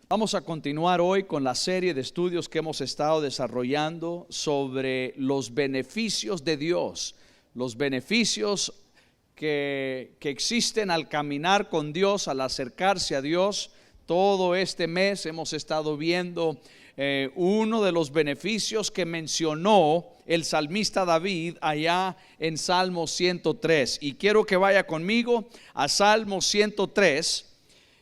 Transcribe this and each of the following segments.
Vamos a continuar hoy con la serie de estudios que hemos estado desarrollando sobre los beneficios de Dios, los beneficios que existen al caminar con Dios, al acercarse a Dios. Todo este mes hemos estado viendo uno de los beneficios que mencionó el salmista David allá en Salmo 103. Y quiero que vaya conmigo a Salmo 103.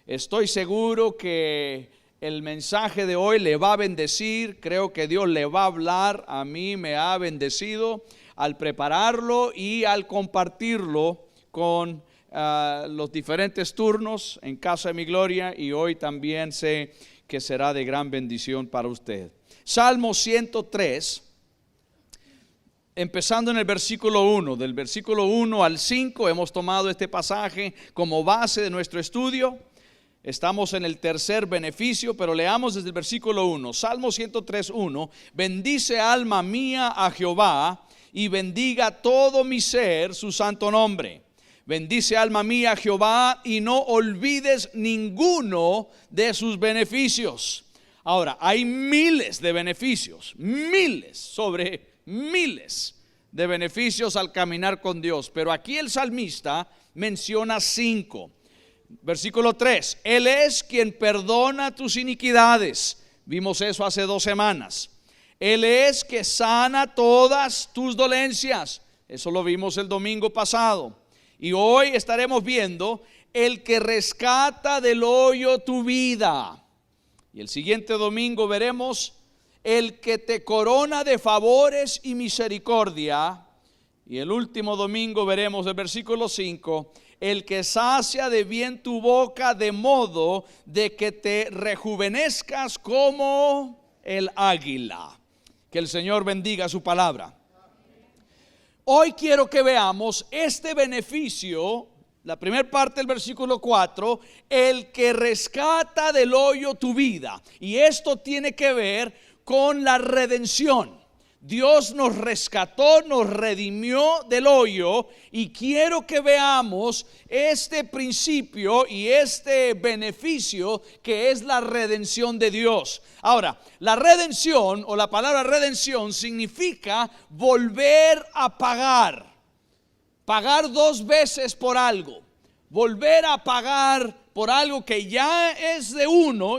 Estoy seguro que el mensaje de hoy le va a bendecir. Creo que Dios le va a hablar. A mí me ha bendecido al prepararlo y al compartirlo con los diferentes turnos en Casa de Mi Gloria, y hoy también sé que será de gran bendición para usted. Salmo 103, empezando en el versículo 1, del versículo 1 al 5 hemos tomado este pasaje como base de nuestro estudio. Estamos en el tercer beneficio, pero leamos desde el versículo 1. Salmo 103, 1. Bendice alma mía a Jehová, y bendiga todo mi ser su santo nombre. Bendice alma mía a Jehová, y no olvides ninguno de sus beneficios. Ahora, hay miles de beneficios, miles sobre miles de beneficios al caminar con Dios, pero aquí el salmista menciona 5. Versículo 3, Él es quien perdona tus iniquidades. Vimos eso hace 2 semanas. Él es que sana todas tus dolencias. Eso lo vimos el domingo pasado. Y hoy estaremos viendo el que rescata del hoyo tu vida. Y el siguiente domingo veremos el que te corona de favores y misericordia. Y el último domingo veremos el versículo 5, el que sacia de bien tu boca, de modo de que te rejuvenezcas como el águila. Que el Señor bendiga su palabra. Hoy quiero que veamos este beneficio, la primera parte del versículo 4, el que rescata del hoyo tu vida. Y esto tiene que ver con la redención. Dios nos rescató, nos redimió del hoyo, y quiero que veamos este principio y este beneficio que es la redención de Dios. Ahora, la redención, o la palabra redención, significa volver a pagar. Pagar 2 veces por algo. Volver a pagar por algo que ya es de uno,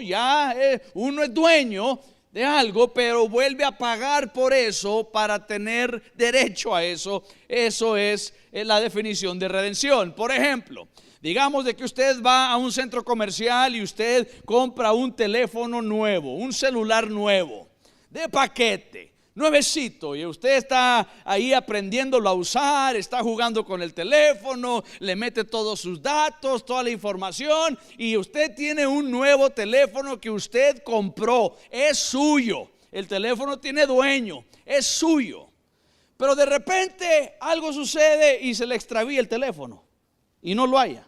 uno es dueño de algo, pero vuelve a pagar por eso para tener derecho a eso. Eso es la definición de redención. Por ejemplo, digamos de que usted va a un centro comercial y usted compra un teléfono nuevo, un celular nuevo, de paquete, nuevecito, y usted está ahí aprendiéndolo a usar, está jugando con el teléfono, le mete todos sus datos, toda la información, y usted tiene un nuevo teléfono que usted compró, es suyo, el teléfono tiene dueño, es suyo, pero de repente algo sucede y se le extravía el teléfono y no lo halla,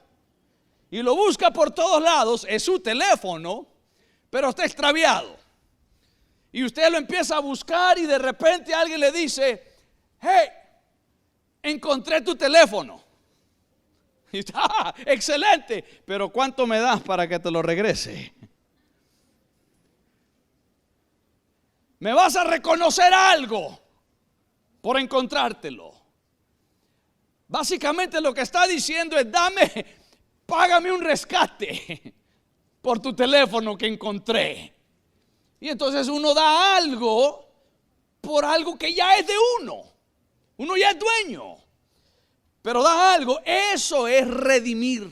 y lo busca por todos lados, es su teléfono, pero está extraviado. Y usted lo empieza a buscar y de repente alguien le dice: hey, encontré tu teléfono. Y está, excelente, pero ¿cuánto me das para que te lo regrese? Me vas a reconocer algo por encontrártelo. Básicamente lo que está diciendo es: págame un rescate por tu teléfono que encontré. Y entonces uno da algo por algo que ya es de uno. Uno ya es dueño, pero da algo. Eso es redimir.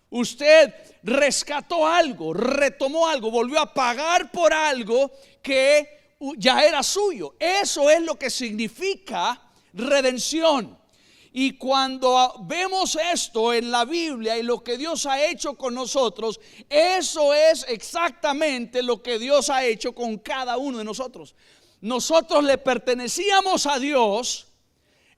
Usted rescató algo, retomó algo, volvió a pagar por algo que ya era suyo. Eso es lo que significa redención. Y cuando vemos esto en la Biblia y lo que Dios ha hecho con nosotros, eso es exactamente lo que Dios ha hecho con cada uno de nosotros. Nosotros le pertenecíamos a Dios,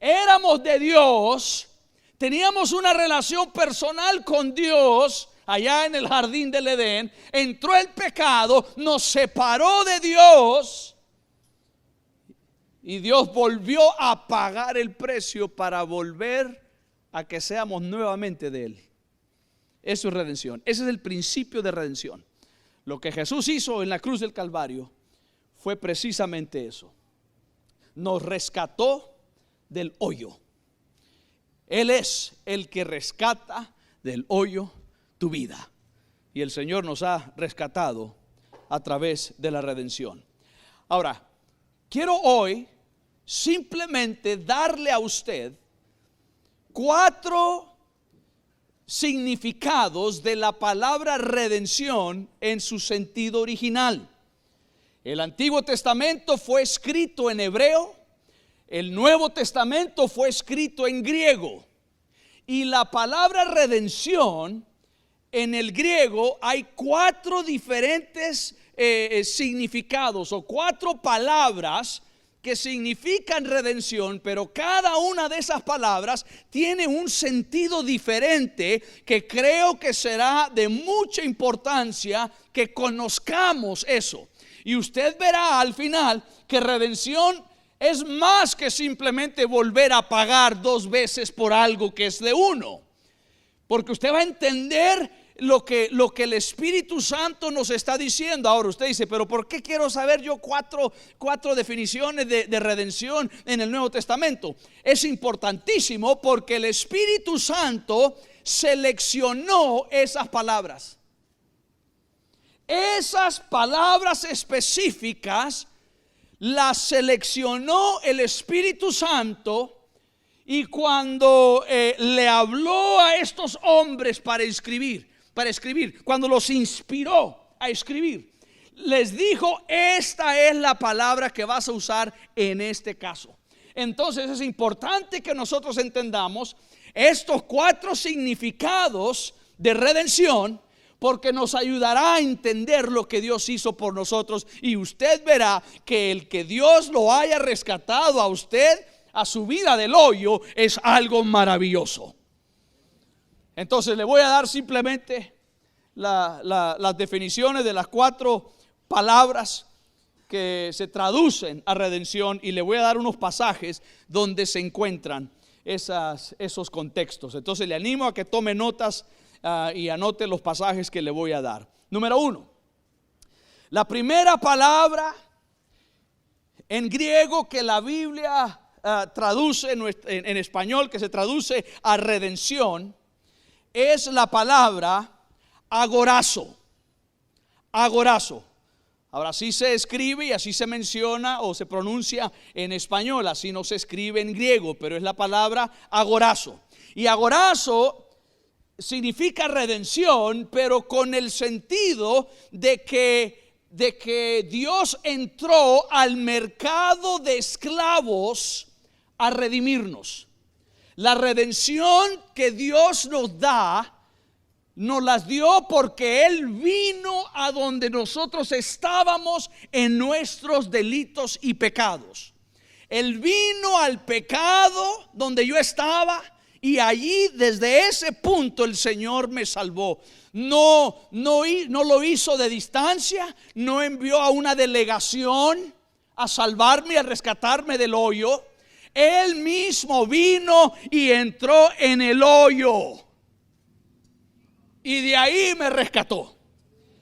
éramos de Dios, teníamos una relación personal con Dios allá en el jardín del Edén. Entró el pecado, nos separó de Dios. Y Dios volvió a pagar el precio para volver a que seamos nuevamente de Él. Eso es redención. Ese es el principio de redención. Lo que Jesús hizo en la cruz del Calvario fue precisamente eso. Nos rescató del hoyo. Él es el que rescata del hoyo tu vida. Y el Señor nos ha rescatado a través de la redención. Ahora, quiero hoy simplemente darle a usted 4 significados de la palabra redención en su sentido original. El Antiguo Testamento fue escrito en hebreo, el Nuevo Testamento fue escrito en griego, y la palabra redención en el griego hay 4 diferentes significados o 4 palabras que significan redención, pero cada una de esas palabras tiene un sentido diferente que creo que será de mucha importancia que conozcamos eso. Y usted verá al final que redención es más que simplemente volver a pagar 2 veces por algo que es de uno, porque usted va a entender lo que el Espíritu Santo nos está diciendo. Ahora usted dice, pero ¿por qué quiero saber yo cuatro definiciones de redención en el Nuevo Testamento? Es importantísimo porque el Espíritu Santo seleccionó esas palabras. Esas palabras específicas las seleccionó el Espíritu Santo. Y cuando le habló a estos hombres para escribir, cuando los inspiró a escribir, les dijo: esta es la palabra que vas a usar en este caso. Entonces es importante que nosotros entendamos estos 4 significados de redención, porque nos ayudará a entender lo que Dios hizo por nosotros. Y usted verá que el que Dios lo haya rescatado a usted, a su vida del hoyo, es algo maravilloso. Entonces le voy a dar simplemente las definiciones de las 4 palabras que se traducen a redención, y le voy a dar unos pasajes donde se encuentran esos contextos. Entonces le animo a que tome notas y anote los pasajes que le voy a dar. Número 1, la primera palabra en griego que la Biblia traduce en español, que se traduce a redención, es la palabra agorazo. Agorazo. Ahora, así se escribe y así se menciona o se pronuncia en español, así no se escribe en griego, pero es la palabra agorazo. Y agorazo significa redención, pero con el sentido de que Dios entró al mercado de esclavos a redimirnos. La redención que Dios nos da, nos las dio porque Él vino a donde nosotros estábamos en nuestros delitos y pecados. Él vino al pecado donde yo estaba, y allí, desde ese punto, el Señor me salvó. No lo hizo de distancia, no envió a una delegación a salvarme, a rescatarme del hoyo. Él mismo vino y entró en el hoyo, y de ahí me rescató.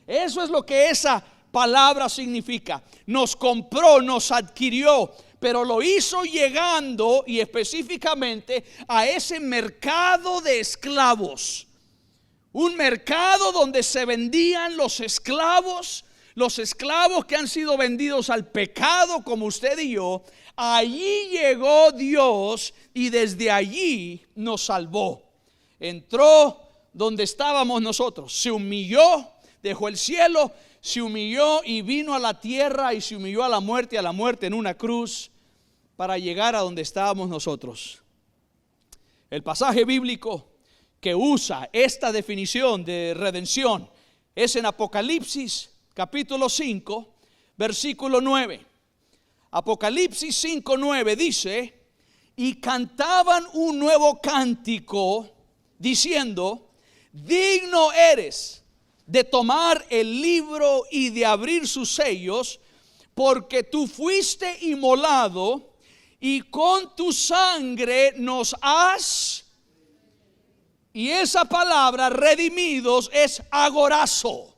Eso es lo que esa palabra significa. Nos compró, nos adquirió, pero lo hizo llegando y específicamente a ese mercado de esclavos. Un mercado donde se vendían los esclavos que han sido vendidos al pecado como usted y yo. Allí llegó Dios y desde allí nos salvó. Entró donde estábamos nosotros, se humilló, dejó el cielo, se humilló y vino a la tierra y se humilló a la muerte en una cruz para llegar a donde estábamos nosotros. El pasaje bíblico que usa esta definición de redención es en Apocalipsis capítulo 5, versículo 9. Apocalipsis 5:9 dice: y cantaban un nuevo cántico diciendo: digno eres de tomar el libro y de abrir sus sellos, porque tú fuiste inmolado y con tu sangre nos has Y esa palabra redimidos es agorazo.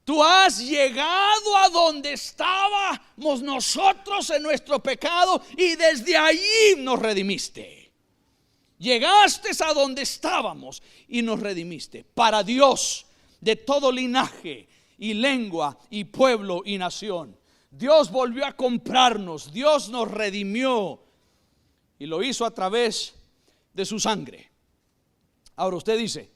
Tú has llegado a donde estábamos nosotros en nuestro pecado y desde allí nos redimiste. Llegaste a donde estábamos y nos redimiste. Para Dios, de todo linaje y lengua y pueblo y nación. Dios volvió a comprarnos, Dios nos redimió y lo hizo a través de su sangre. Ahora usted dice,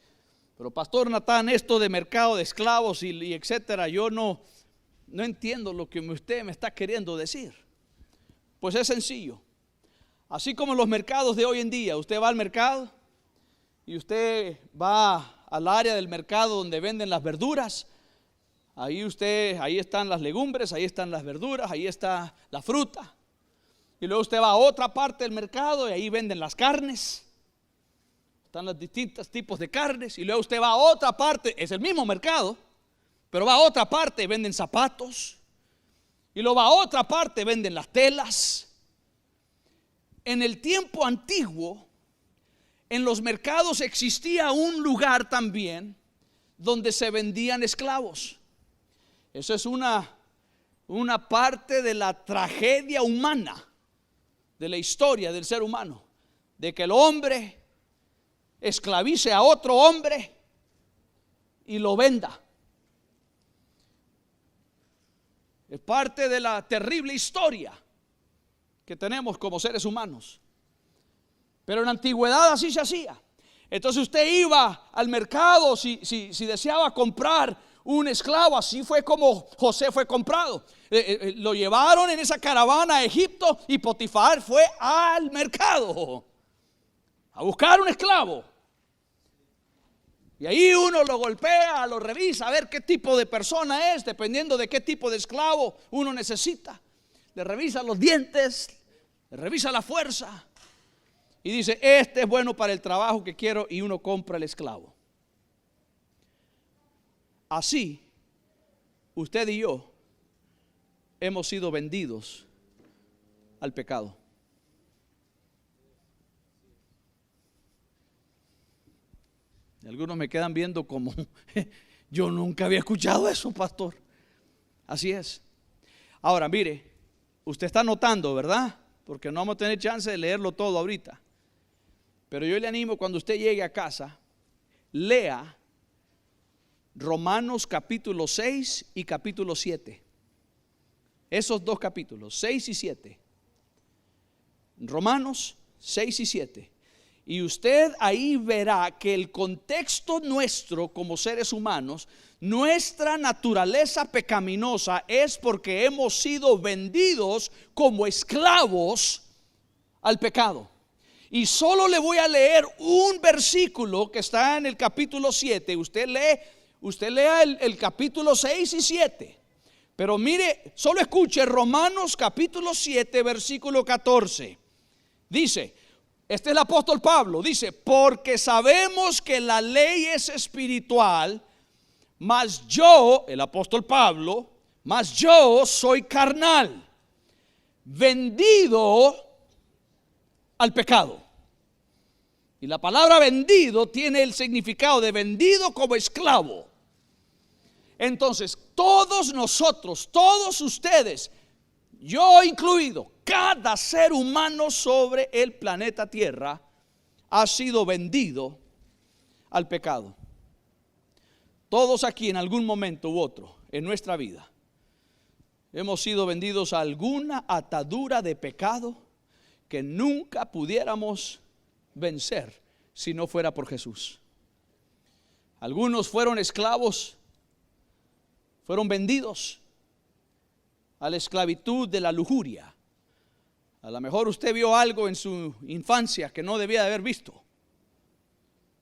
pero pastor Natán, esto de mercado de esclavos y etcétera, yo no entiendo lo que usted me está queriendo decir. Pues es sencillo. Así como en los mercados de hoy en día, usted va al mercado y usted va al área del mercado donde venden las verduras. Ahí están las legumbres, ahí están las verduras, ahí está la fruta. Y luego usted va a otra parte del mercado y ahí venden las carnes. Están los distintos tipos de carnes. Y luego usted va a otra parte, es el mismo mercado, pero va a otra parte, venden zapatos. Y luego va a otra parte, venden las telas. En el tiempo antiguo, en los mercados existía un lugar también donde se vendían esclavos. Eso es una parte de la tragedia humana, de la historia del ser humano, de que el hombre esclavice a otro hombre y lo venda. Es parte de la terrible historia que tenemos como seres humanos. Pero en la antigüedad así se hacía. Entonces usted iba al mercado si deseaba comprar un esclavo. Así fue como José fue comprado. Lo llevaron en esa caravana a Egipto y Potifar fue al mercado a buscar un esclavo. Y ahí uno lo golpea, lo revisa, a ver qué tipo de persona es, dependiendo de qué tipo de esclavo uno necesita. Le revisa los dientes, le revisa la fuerza y dice, este es bueno para el trabajo que quiero, y uno compra el esclavo. Así, usted y yo hemos sido vendidos al pecado. Algunos me quedan viendo como, yo nunca había escuchado eso, pastor. Así es. Ahora, mire, usted está notando, ¿verdad? Porque no vamos a tener chance de leerlo todo ahorita. Pero yo le animo, cuando usted llegue a casa, lea Romanos capítulo 6 y capítulo 7. Esos dos capítulos, 6 y 7. Romanos 6 y 7. Y usted ahí verá que el contexto nuestro como seres humanos, nuestra naturaleza pecaminosa es porque hemos sido vendidos como esclavos al pecado. Y solo le voy a leer un versículo que está en el capítulo 7. Usted lea el capítulo 6 y 7. Pero mire, solo escuche Romanos capítulo 7, versículo 14. Dice, este es el apóstol Pablo, dice, porque sabemos que la ley es espiritual, mas yo, el apóstol Pablo, mas yo soy carnal, vendido al pecado. Y la palabra vendido tiene el significado de vendido como esclavo. Entonces, todos nosotros, todos ustedes, yo incluido, cada ser humano sobre el planeta Tierra ha sido vendido al pecado. Todos aquí en algún momento u otro en nuestra vida hemos sido vendidos a alguna atadura de pecado que nunca pudiéramos vencer si no fuera por Jesús. Algunos fueron esclavos, fueron vendidos a la esclavitud de la lujuria. A lo mejor usted vio algo en su infancia que no debía de haber visto,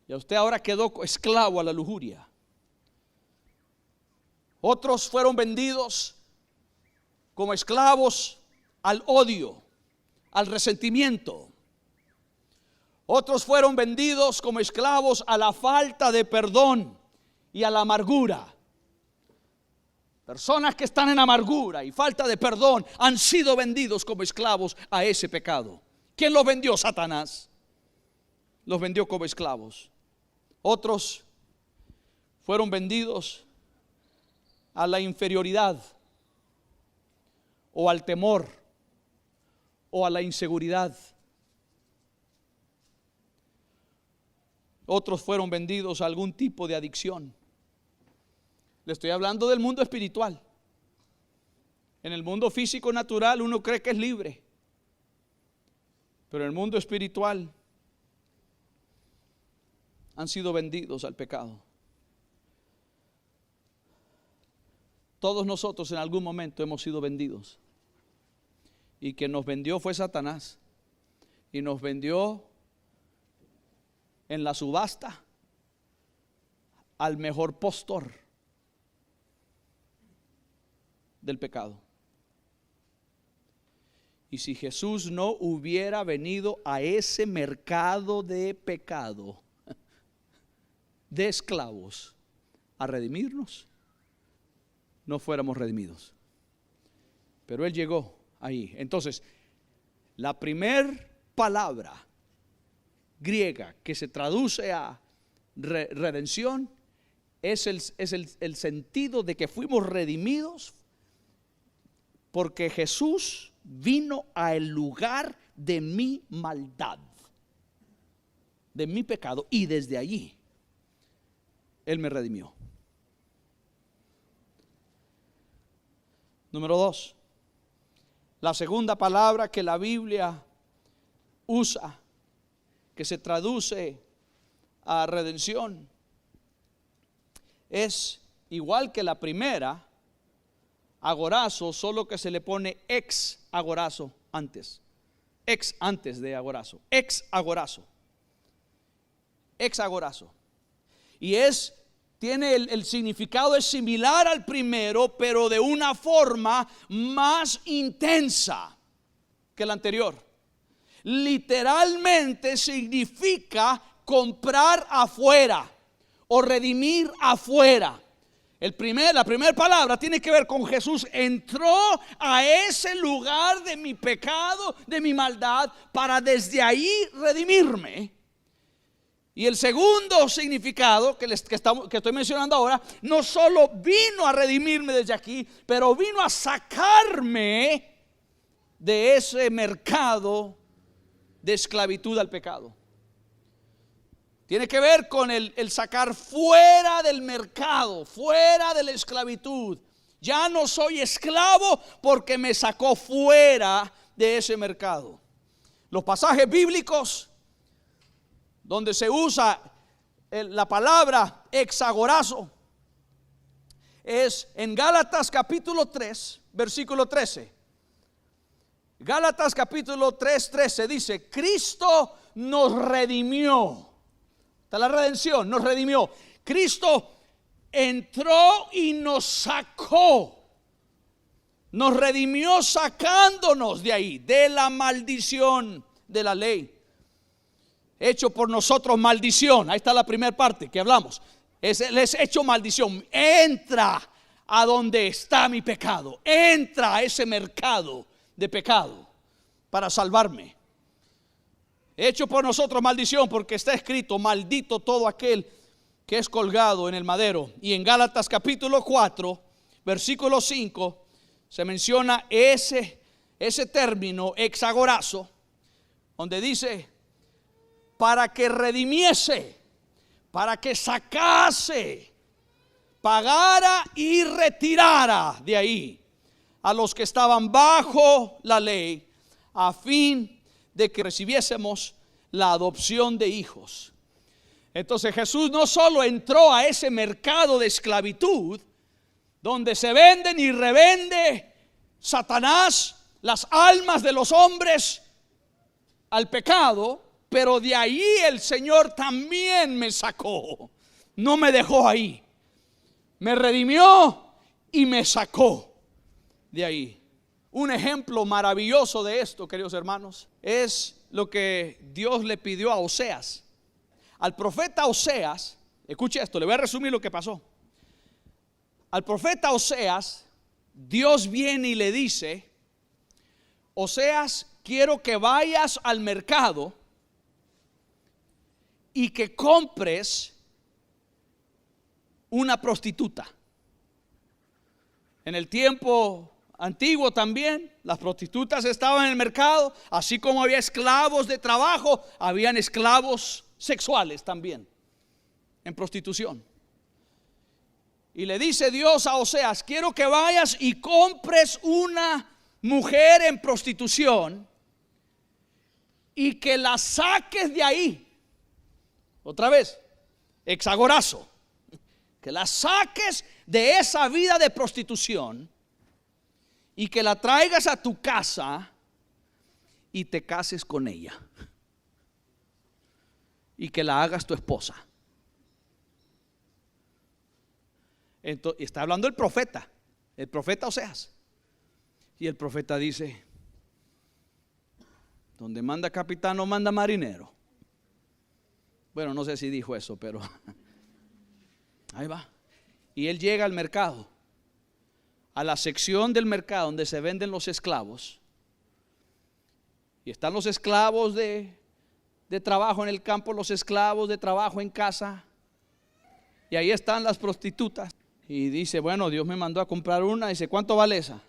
y usted ahora quedó esclavo a la lujuria. Otros fueron vendidos como esclavos al odio, al resentimiento. Otros fueron vendidos como esclavos a la falta de perdón y a la amargura. Personas que están en amargura y falta de perdón han sido vendidos como esclavos a ese pecado. ¿Quién los vendió? Satanás. los vendió como esclavos. Otros fueron vendidos a la inferioridad, o al temor, o a la inseguridad. Otros fueron vendidos a algún tipo de adicción. Le estoy hablando del mundo espiritual. En el mundo físico natural uno cree que es libre, pero en el mundo espiritual han sido vendidos al pecado. Todos nosotros en algún momento hemos sido vendidos, y quien nos vendió fue Satanás, y nos vendió en la subasta al mejor postor del pecado. Y si Jesús no hubiera venido a ese mercado de pecado, de esclavos, a redimirnos, no fuéramos redimidos. Pero Él llegó ahí. Entonces, la primer palabra griega que se traduce a redención es el sentido de que fuimos redimidos porque Jesús vino al lugar de mi maldad, de mi pecado, y desde allí Él me redimió. Número 2, la segunda palabra que la Biblia usa, que se traduce a redención, es igual que la primera, agorazo, solo que se le pone ex agorazo antes. Ex antes de agorazo. Ex agorazo. Ex agorazo. Y tiene el significado es similar al primero, pero de una forma más intensa que la anterior. Literalmente significa comprar afuera o redimir afuera. La primera palabra tiene que ver con Jesús entró a ese lugar de mi pecado, de mi maldad, para desde ahí redimirme. Y el segundo significado que estoy mencionando ahora, no solo vino a redimirme desde aquí, pero vino a sacarme de ese mercado de esclavitud al pecado. Tiene que ver con el sacar fuera del mercado, fuera de la esclavitud. Ya no soy esclavo porque me sacó fuera de ese mercado. Los pasajes bíblicos donde se usa la palabra exagorazo es en Gálatas capítulo 3, versículo 13. Gálatas capítulo 3, 13 dice: Cristo nos redimió. Está la redención, nos redimió. Cristo entró y nos sacó. Nos redimió sacándonos de ahí, de la maldición de la ley. Hecho por nosotros maldición. Ahí está la primera parte que hablamos. Les hecho maldición. Entra a donde está mi pecado. Entra a ese mercado de pecado para salvarme. Hecho por nosotros maldición, porque está escrito: maldito todo aquel que es colgado en el madero. Y en Gálatas capítulo 4, versículo 5, se menciona ese término exagorazo, donde dice: para que redimiese, para que sacase, pagara y retirara de ahí a los que estaban bajo la ley, a fin de que recibiésemos la adopción de hijos. Entonces Jesús no solo entró a ese mercado de esclavitud donde se venden y revende Satanás las almas de los hombres al pecado, pero de ahí el Señor también me sacó. No me dejó ahí. Me redimió y me sacó de ahí. Un ejemplo maravilloso de esto, queridos hermanos, es lo que Dios le pidió a Oseas. Al profeta Oseas, escuche esto, le voy a resumir lo que pasó. Al profeta Oseas, Dios viene y le dice: Oseas, quiero que vayas al mercado y que compres una prostituta. En el tiempo antiguo también las prostitutas estaban en el mercado, así como había esclavos de trabajo, habían esclavos sexuales también en prostitución. Y le dice Dios a Oseas: quiero que vayas y compres una mujer en prostitución y que la saques de ahí. Otra vez, hexagorazo, que la saques de esa vida de prostitución y que la traigas a tu casa y te cases con ella y que la hagas tu esposa. Entonces, está hablando el profeta Oseas, y el profeta dice: donde manda capitán no manda marinero. Bueno, no sé si dijo eso, pero ahí va. Y él llega al mercado, a la sección del mercado donde se venden los esclavos, y están los esclavos de trabajo en el campo, los esclavos de trabajo en casa, y ahí están las prostitutas. Y dice: bueno, Dios me mandó a comprar una. Dice: ¿cuánto vale esa?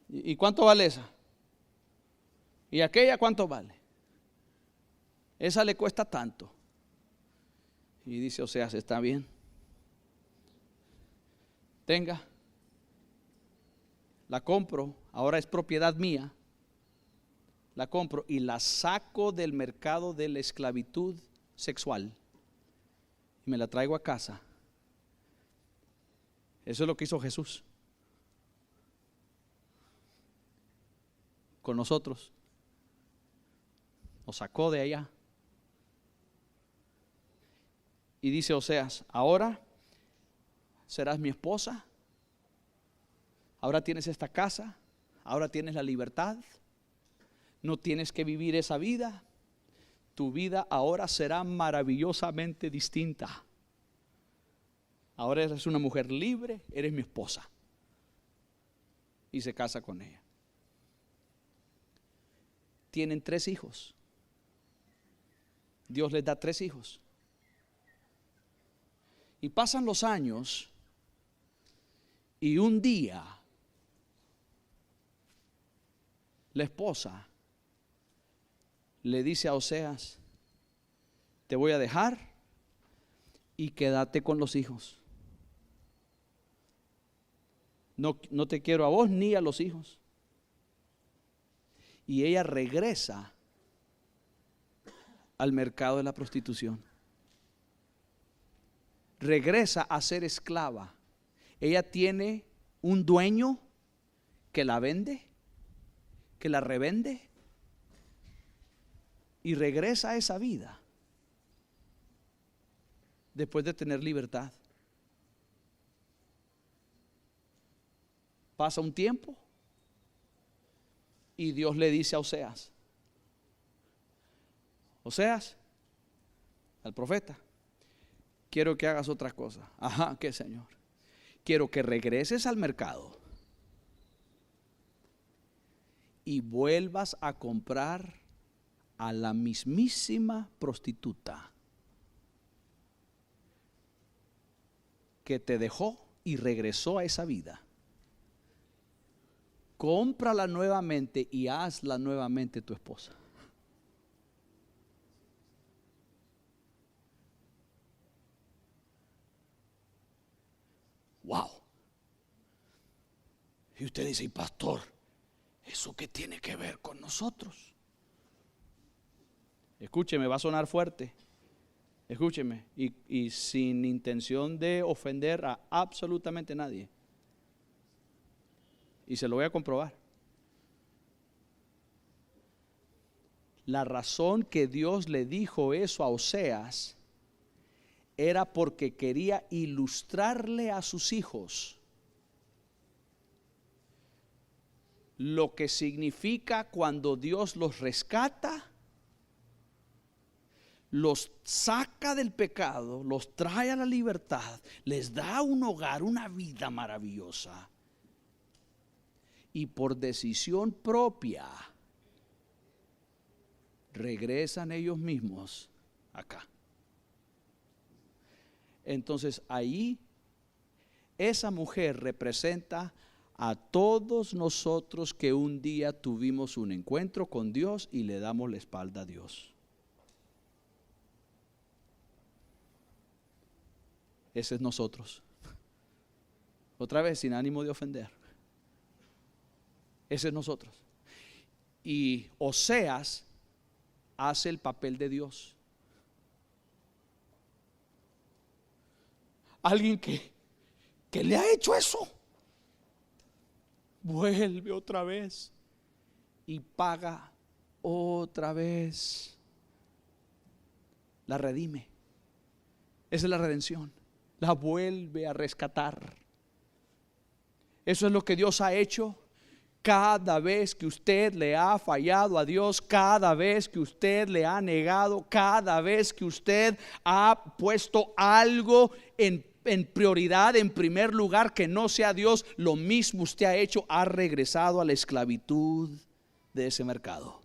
¿Y cuánto vale esa? ¿Y aquella cuánto vale? Esa le cuesta tanto. Y dice Oseas: está bien, tenga, la compro, ahora es propiedad mía. La compro y la saco del mercado de la esclavitud sexual y me la traigo a casa. Eso es lo que hizo Jesús con nosotros. Nos sacó de allá. Y dice Oseas: ahora serás mi esposa, ahora tienes esta casa, ahora tienes la libertad, no tienes que vivir esa vida. Tu vida ahora será maravillosamente distinta. Ahora eres una mujer libre, eres mi esposa. Y se casa con ella. Tienen 3 hijos. Dios les da 3 hijos. Y pasan los años, y un día la esposa le dice a Oseas: te voy a dejar y quédate con los hijos. No te quiero a vos ni a los hijos. Y ella regresa al mercado de la prostitución. Regresa a ser esclava. Ella tiene un dueño que la vende, que la revende, y regresa a esa vida después de tener libertad. Pasa un tiempo y Dios le dice a Oseas, al profeta: quiero que hagas otras cosas. Ajá, ¿qué, Señor? Quiero que regreses al mercado y vuelvas a comprar a la mismísima prostituta que te dejó y regresó a esa vida. Cómprala nuevamente y hazla nuevamente tu esposa. Wow. Y usted dice: y pastor, ¿eso qué tiene que ver con nosotros? Escúcheme, va a sonar fuerte. Escúcheme, y sin intención de ofender a absolutamente nadie. Y se lo voy a comprobar. La razón que Dios le dijo eso a Oseas era porque quería ilustrarle a sus hijos lo que significa cuando Dios los rescata, los saca del pecado, los trae a la libertad, les da un hogar, una vida maravillosa, y por decisión propia regresan ellos mismos acá. Entonces ahí esa mujer representa a todos nosotros que un día tuvimos un encuentro con Dios y le damos la espalda a Dios. Ese es nosotros. Otra vez, sin ánimo de ofender. Ese es nosotros. Y Oseas hace el papel de Dios. Alguien que le ha hecho eso, vuelve otra vez y paga otra vez. La redime. Esa es la redención. La vuelve a rescatar. Eso es lo que Dios ha hecho cada vez que usted le ha fallado a Dios, cada vez que usted le ha negado, cada vez que usted ha puesto algo en prioridad, en primer lugar, que no sea Dios. Lo mismo usted ha hecho, ha regresado a la esclavitud de ese mercado.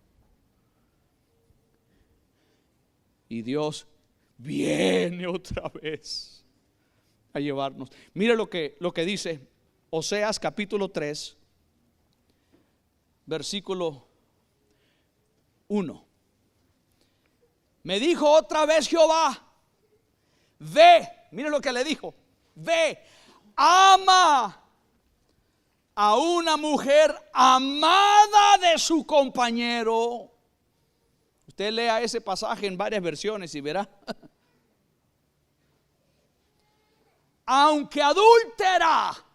Y Dios viene otra vez a llevarnos. Mire lo que dice Oseas capítulo 3, versículo 1. Me dijo otra vez Jehová, ve, mire lo que le dijo, ve, ama a una mujer amada de su compañero. Usted lea ese pasaje en varias versiones y verá. Aunque adúltera,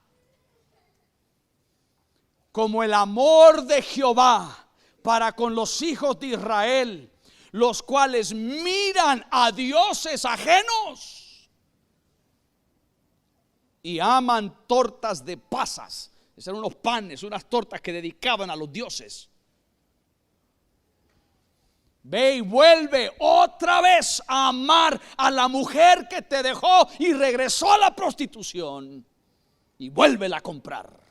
como el amor de Jehová para con los hijos de Israel, los cuales miran a dioses ajenos y aman tortas de pasas. Esos eran unos panes, unas tortas que dedicaban a los dioses. Ve y vuelve otra vez a amar a la mujer que te dejó y regresó a la prostitución, y vuélvela a comprar.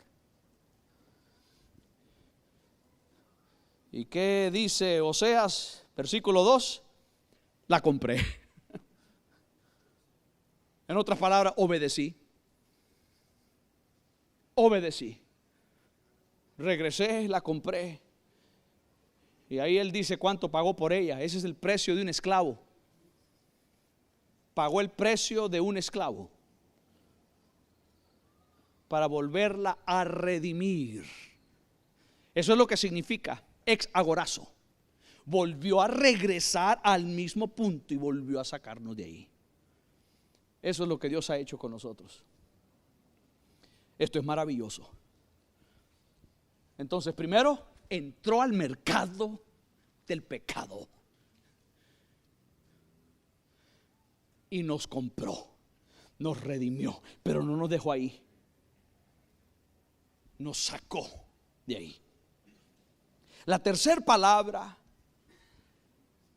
¿Y qué dice Oseas? Versículo 2. La compré. En otras palabras, obedecí. Regresé, la compré. Y ahí él dice cuánto pagó por ella. Ese es el precio de un esclavo. Pagó el precio de un esclavo para volverla a redimir. Eso es lo que significa ex agorazo. Volvió a regresar al mismo punto y volvió a sacarnos de ahí. Eso es lo que Dios ha hecho con nosotros. Esto es maravilloso. Entonces, primero entró al mercado del pecado y nos compró, nos redimió, pero no nos dejó ahí, nos sacó de ahí. La tercera palabra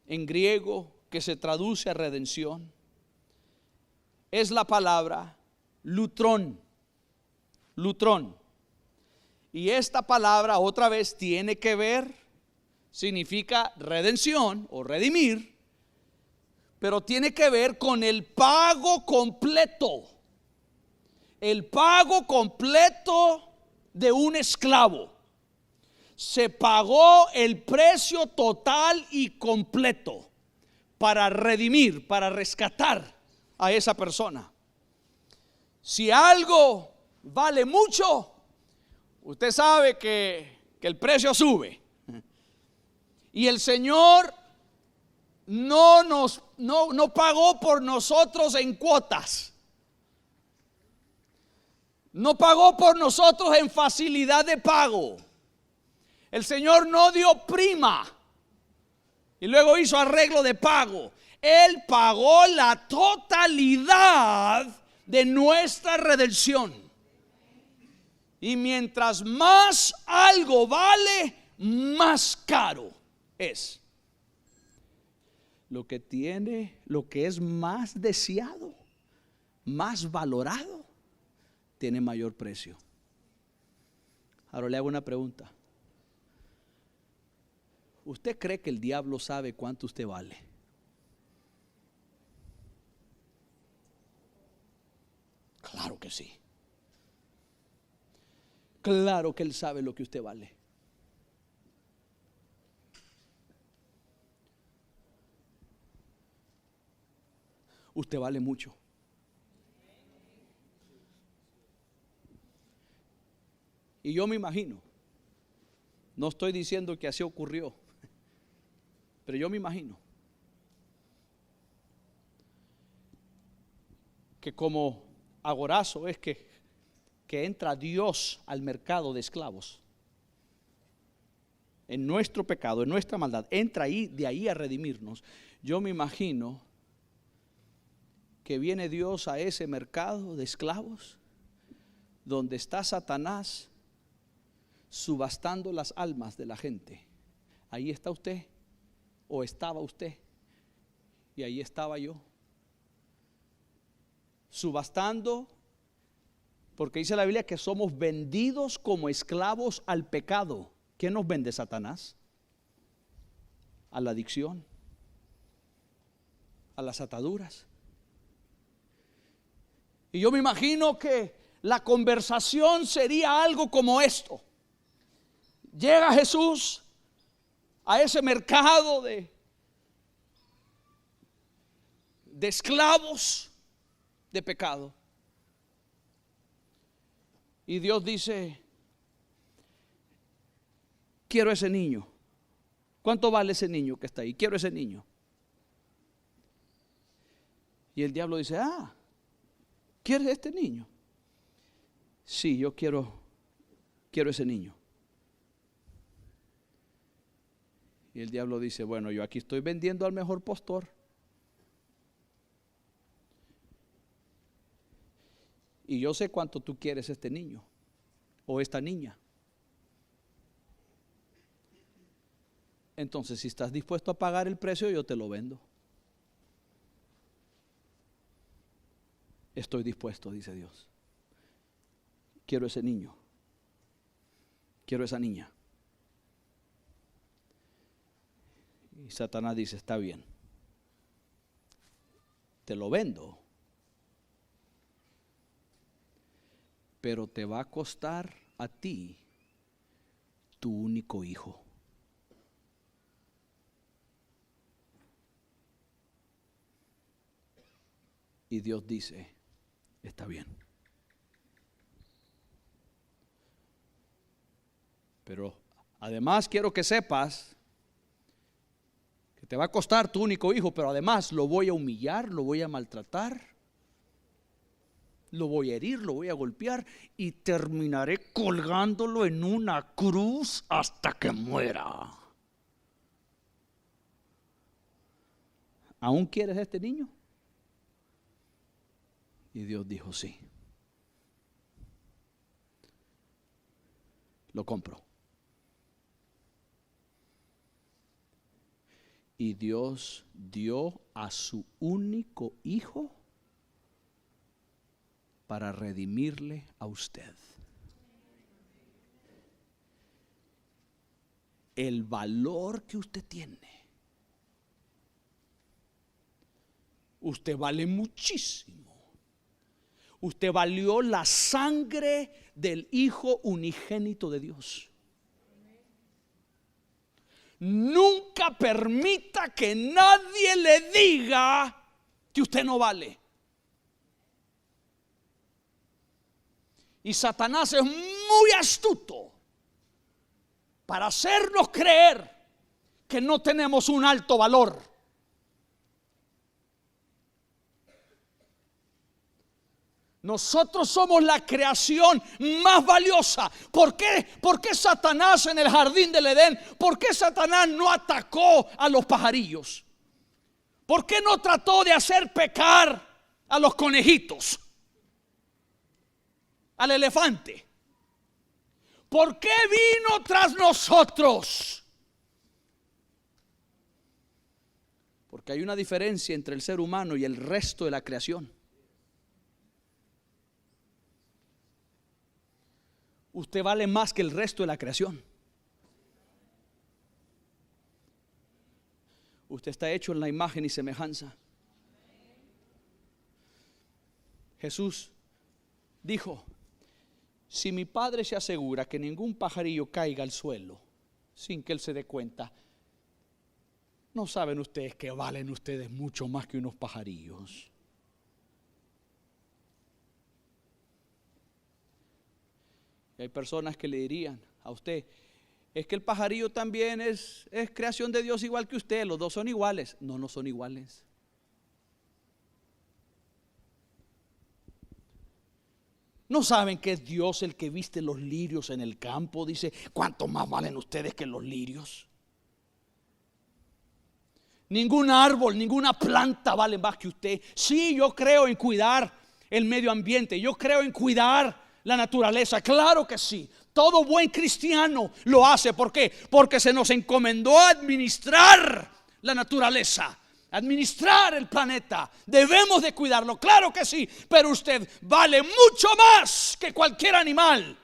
en griego que se traduce a redención es la palabra lutrón. Y esta palabra otra vez tiene que ver, significa redención o redimir, pero tiene que ver con el pago completo. El pago completo de un esclavo. Se pagó el precio total y completo para redimir, para rescatar a esa persona. Si algo vale mucho, usted sabe que el precio sube. Y el Señor no pagó por nosotros en cuotas. No pagó por nosotros en facilidad de pago. El Señor no dio prima y luego hizo arreglo de pago. Él pagó la totalidad de nuestra redención. Y mientras más algo vale, más caro es. Lo que es más deseado, más valorado, tiene mayor precio. Ahora le hago una pregunta. ¿Usted cree que el diablo sabe cuánto usted vale? Claro que sí. Claro que él sabe lo que usted vale. Usted vale mucho. Y yo me imagino, no estoy diciendo que así ocurrió, pero yo me imagino que como agorazo es que entra Dios al mercado de esclavos. En nuestro pecado, en nuestra maldad, entra ahí, de ahí a redimirnos. Yo me imagino que viene Dios a ese mercado de esclavos donde está Satanás subastando las almas de la gente. Ahí está usted, o estaba usted, y ahí estaba yo, subastando, porque dice la Biblia que somos vendidos como esclavos al pecado. ¿Quién nos vende? Satanás. A la adicción, a las ataduras. Y yo me imagino que la conversación sería algo como esto. Llega Jesús a ese mercado de esclavos de pecado. Y Dios dice: quiero ese niño. ¿Cuánto vale ese niño que está ahí? Quiero ese niño. Y el diablo dice: ¿quieres este niño? Sí, yo quiero ese niño. Y el diablo dice: bueno, yo aquí estoy vendiendo al mejor postor. Y yo sé cuánto tú quieres este niño o esta niña. Entonces, si estás dispuesto a pagar el precio, yo te lo vendo. Estoy dispuesto, dice Dios. Quiero ese niño. Quiero esa niña. Y Satanás dice: está bien, te lo vendo, pero te va a costar a ti tu único hijo. Y Dios dice: está bien, pero además quiero que sepas que te va a costar tu único hijo, pero además lo voy a humillar, lo voy a maltratar, lo voy a herir, lo voy a golpear y terminaré colgándolo en una cruz hasta que muera. ¿Aún quieres a este niño? Y Dios dijo: sí, lo compro. Y Dios dio a su único hijo para redimirle a usted. El valor que usted tiene. Usted vale muchísimo. Usted valió la sangre del Hijo unigénito de Dios. Nunca permita que nadie le diga que usted no vale. Y Satanás es muy astuto para hacernos creer que no tenemos un alto valor. Nosotros somos la creación más valiosa. ¿Por qué? ¿Por qué Satanás en el jardín del Edén? ¿Por qué Satanás no atacó a los pajarillos? ¿Por qué no trató de hacer pecar a los conejitos? Al elefante. ¿Por qué vino tras nosotros? Porque hay una diferencia entre el ser humano y el resto de la creación. Usted vale más que el resto de la creación. Usted está hecho en la imagen y semejanza. Jesús dijo: si mi Padre se asegura que ningún pajarillo caiga al suelo sin que Él se dé cuenta, ¿no saben ustedes que valen ustedes mucho más que unos pajarillos? Y hay personas que le dirían a usted: es que el pajarillo también es creación de Dios igual que usted, los dos son iguales. No, no son iguales. ¿No saben que es Dios el que viste los lirios en el campo? Dice: ¿cuánto más valen ustedes que los lirios? Ningún árbol, ninguna planta vale más que usted. Sí, yo creo en cuidar el medio ambiente, yo creo en cuidar la naturaleza, claro que sí. Todo buen cristiano lo hace. ¿Por qué? Porque se nos encomendó administrar la naturaleza, administrar el planeta. Debemos de cuidarlo, claro que sí. Pero usted vale mucho más que cualquier animal,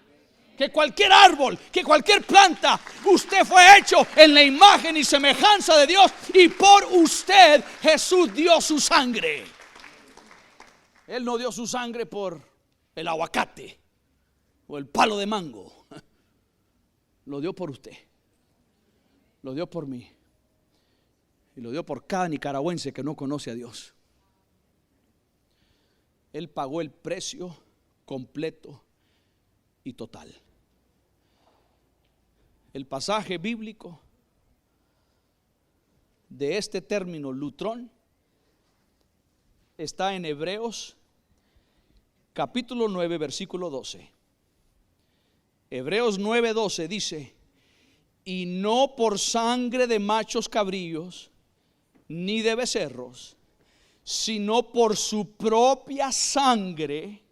que cualquier árbol, que cualquier planta. Usted fue hecho en la imagen y semejanza de Dios, y por usted Jesús dio su sangre. Él no dio su sangre por el aguacate o el palo de mango. Lo dio por usted, lo dio por mí, y lo dio por cada nicaragüense que no conoce a Dios. Él pagó el precio completo y total. El pasaje bíblico de este término lutrón está en Hebreos capítulo 9 versículo 12. Hebreos 9:12 dice: y no por sangre de machos cabríos ni de becerros, sino por su propia sangre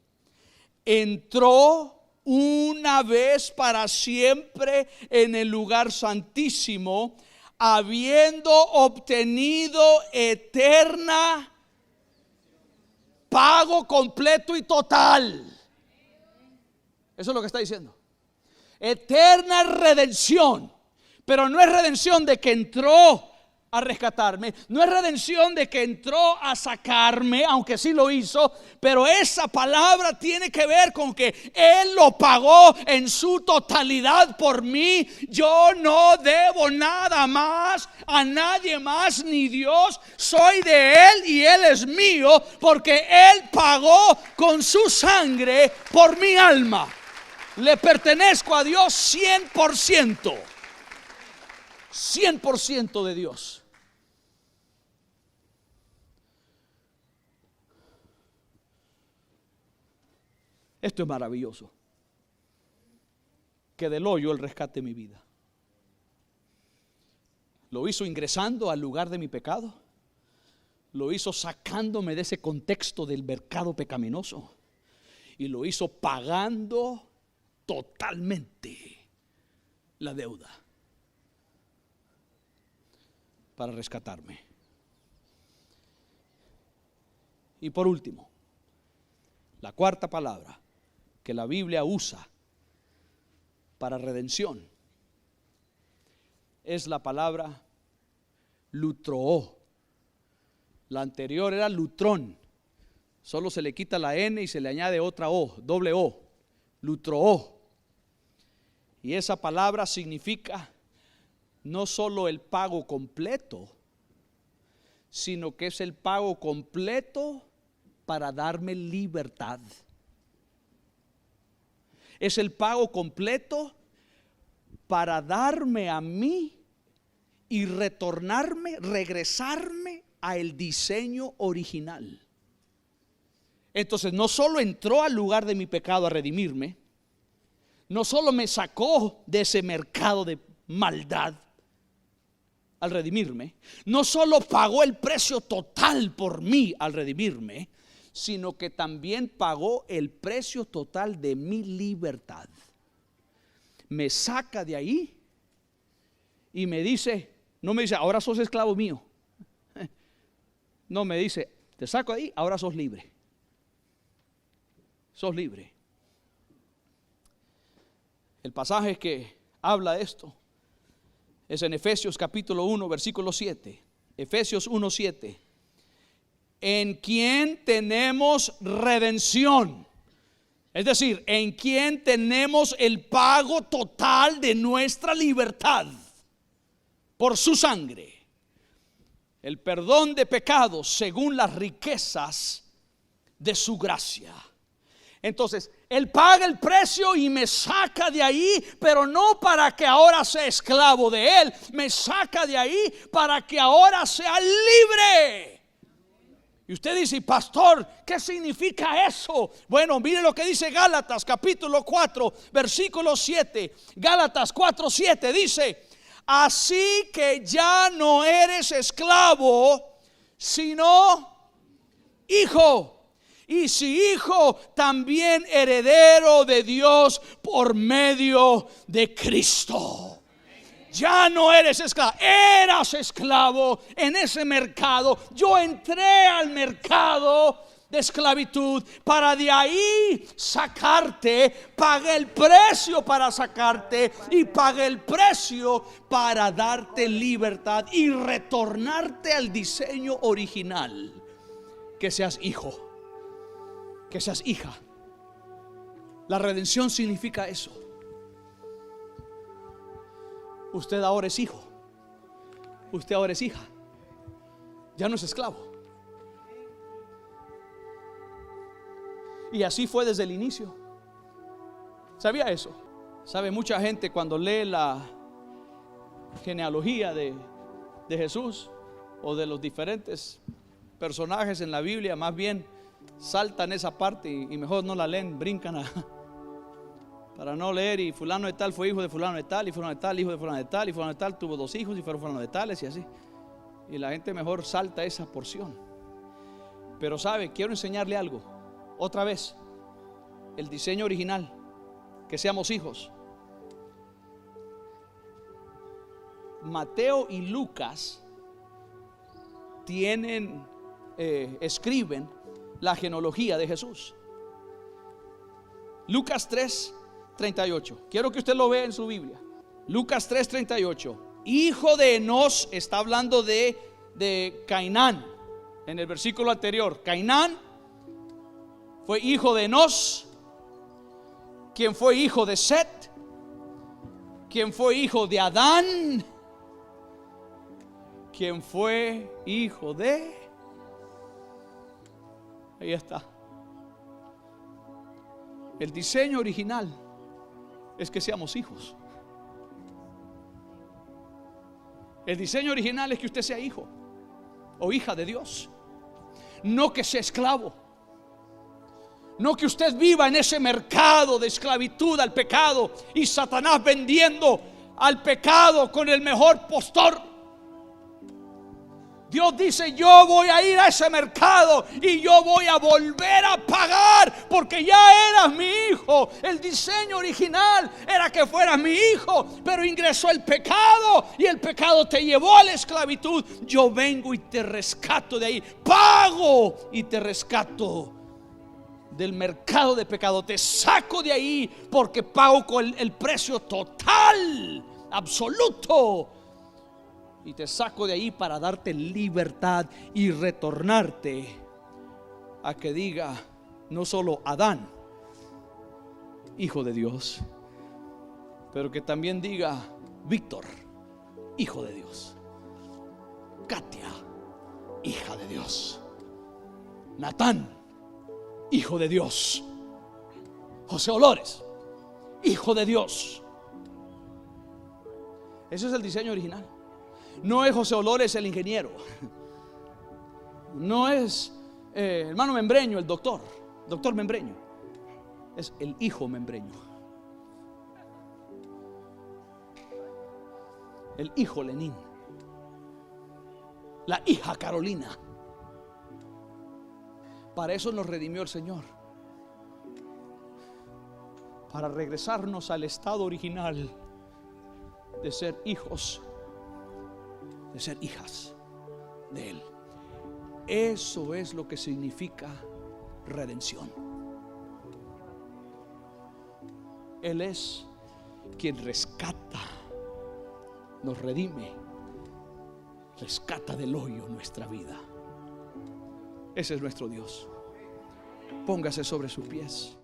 entró una vez para siempre en el lugar santísimo, habiendo obtenido eterna pago completo y total. Eso es lo que está diciendo. Eterna redención. Pero no es redención de que entró a rescatarme, no es redención de que entró a sacarme, aunque sí lo hizo, pero esa palabra tiene que ver con que Él lo pagó en su totalidad por mí. Yo no debo nada más a nadie más, ni Dios. Soy de Él y Él es mío, porque Él pagó con su sangre por mi alma. Le pertenezco a Dios 100%. 100% de Dios. Esto es maravilloso. Que del hoyo Él rescate mi vida. Lo hizo ingresando al lugar de mi pecado. Lo hizo sacándome de ese contexto del mercado pecaminoso. Y lo hizo pagando totalmente la deuda para rescatarme. Y por último, la cuarta palabra que la Biblia usa para redención es la palabra lutroó. La anterior era lutrón, solo se le quita la N y se le añade otra O, doble O, lutroó. Y esa palabra significa no solo el pago completo, sino que es el pago completo para darme libertad. Es el pago completo para darme a mí y regresarme a el diseño original. Entonces no solo entró al lugar de mi pecado a redimirme, no solo me sacó de ese mercado de maldad al redimirme, no solo pagó el precio total por mí al redimirme, sino que también pagó el precio total de mi libertad. Me saca de ahí y me dice, no me dice ahora sos esclavo mío, no, me dice te saco de ahí, ahora sos libre. Sos libre. El pasaje que habla de esto es en Efesios capítulo 1 versículo 7. Efesios 1:7. En quien tenemos redención. Es decir, en quien tenemos el pago total de nuestra libertad por su sangre. El perdón de pecados según las riquezas de su gracia. Entonces, Él paga el precio y me saca de ahí, pero no para que ahora sea esclavo de Él. Me saca de ahí para que ahora sea libre. Y usted dice, pastor, ¿qué significa eso? Bueno, mire lo que dice Gálatas capítulo 4, versículo 7. Gálatas 4:7 dice: así que ya no eres esclavo, sino hijo. Y si hijo, también heredero de Dios por medio de Cristo. Ya no eres esclavo, eras esclavo en ese mercado. Yo entré al mercado de esclavitud para de ahí sacarte. Pagué el precio para sacarte y pagué el precio para darte libertad y retornarte al diseño original. Que seas hijo, que seas hija. La redención significa eso. Usted ahora es hijo. Usted ahora es hija. Ya no es esclavo. Y así fue desde el inicio. ¿Sabía eso? Sabe, mucha gente cuando lee la genealogía de Jesús o de los diferentes personajes en la Biblia, más bien saltan esa parte y mejor no la leen, brincan para no leer, y fulano de tal fue hijo de fulano de tal, y fulano de tal hijo de fulano de tal, y fulano de tal tuvo 2 hijos y fueron fulano de tales, y así. Y la gente mejor salta esa porción. Pero sabe, quiero enseñarle algo. Otra vez, el diseño original, que seamos hijos. Mateo y Lucas escriben la genealogía de Jesús. Lucas 3:38. Quiero que usted lo vea en su Biblia. Lucas 3:38. Hijo de Enos, está hablando de Cainán. En el versículo anterior, Cainán fue hijo de Enos, quien fue hijo de Set, quien fue hijo de Adán, quien fue hijo de... Ahí está. El diseño original es que seamos hijos. El diseño original es que usted sea hijo o hija de Dios. No que sea esclavo. No que usted viva en ese mercado de esclavitud al pecado y Satanás vendiendo al pecado con el mejor postor. Dios dice: yo voy a ir a ese mercado y yo voy a volver a pagar, porque ya eras mi hijo. El diseño original era que fueras mi hijo, pero ingresó el pecado y el pecado te llevó a la esclavitud. Yo vengo y te rescato de ahí, pago y te rescato del mercado de pecado. Te saco de ahí porque pago con el precio total, absoluto. Y te saco de ahí para darte libertad y retornarte a que diga no solo Adán, hijo de Dios, pero que también diga Víctor, hijo de Dios, Katia, hija de Dios, Natán, hijo de Dios, José Olores, hijo de Dios. Ese es el diseño original. No es José Olores el ingeniero. No es hermano Membreño el doctor Membreño. Es el hijo Membreño. El hijo Lenín. La hija Carolina. Para eso nos redimió el Señor. Para regresarnos al estado original de ser hijos, de ser hijas de Él. Eso es lo que significa redención. Él es quien rescata, nos redime, rescata del hoyo nuestra vida. Ese es nuestro Dios. Póngase sobre sus pies.